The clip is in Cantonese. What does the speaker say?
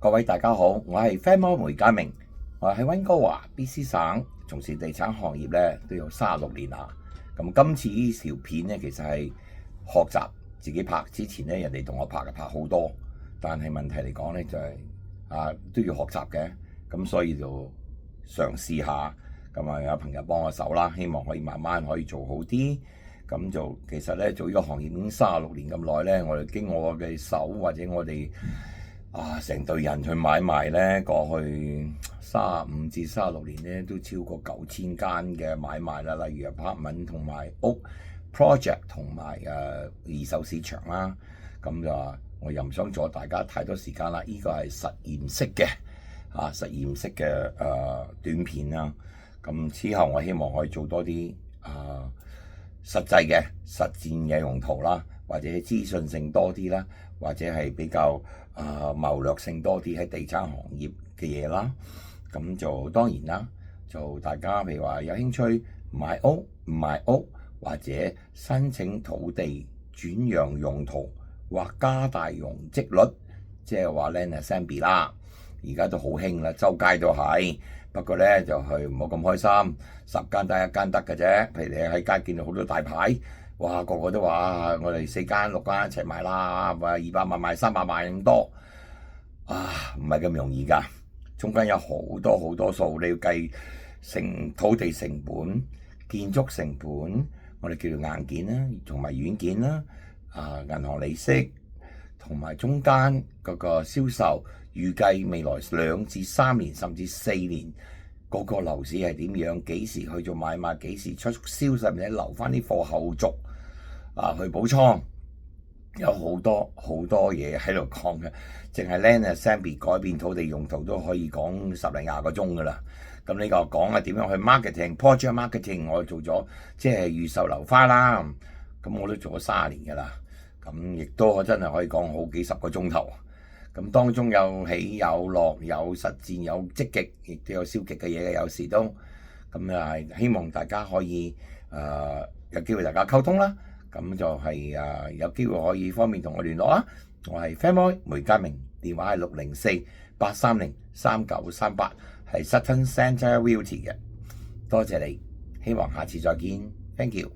各位大家好，我係 Fairmore 梅家明，我喺溫哥華 BC 省從事地產行業咧都有36年啦。咁今次呢條片咧其實係學習自己拍，之前咧人哋同我拍好多，但係問題嚟講咧就係都要學習嘅，咁所以就嘗試下，咁啊有朋友幫我手啦，希望可以慢慢可以做好啲。咁就其實咧做呢個行業已經36年咁耐咧，我哋經我嘅手或者我哋成隊人去買賣咧，過去35至36年咧都超過9000間嘅買賣啦，例如 apartment 同埋屋 project 同埋二手市場啦。咁就我又唔想阻大家太多時間啦，呢個係實驗式嘅實驗式嘅短片啦。咁之後我希望可以做多啲實際嘅實戰嘅用途啦，或者資訊性多啲啦，或者係比較謀略性多啲喺地產行業嘅嘢啦。咁就當然啦，就大家譬如話有興趣買屋唔賣屋，或者申請土地轉讓用途或加大容積率，即係話 Land Assembly 啦。而家都好興啦，周街都係。不過咧就係唔好咁開心，10間得1間得嘅啫。譬如你喺街見到好多大牌，哇，個個都話我哋4間6間一齊買啦，話200萬賣300萬咁多，唔係咁容易㗎。中間有好多數，你要計土地成本、建築成本，我哋叫做硬件啦，同埋軟件啦，銀行利息，同埋中間嗰個銷售。預計未來2至3年甚至4年嗰個樓市係點樣？幾時去做買賣？幾時出銷？甚至留翻啲貨後續去補倉？有好多嘢喺度講嘅，淨係 Land Assembly 改變土地用途都可以講10零20個鐘㗎啦。咁呢個講係點樣去 marketing、project marketing， 我做咗即係預售樓花啦。咁我都做咗30年㗎啦。咁亦都真係可以講好幾十個鐘頭。咁當中有起有落，有實戰，有積極，亦都有消極嘅嘢嘅，有時都咁希望大家可以有機會大家溝通啦。咁就係有機會可以方便同我聯絡啊。我係 Fairmore 梅家明，電話係604-830-3938，係 Sutton Centre Realty 嘅。多謝你，希望下次再見。Thank you。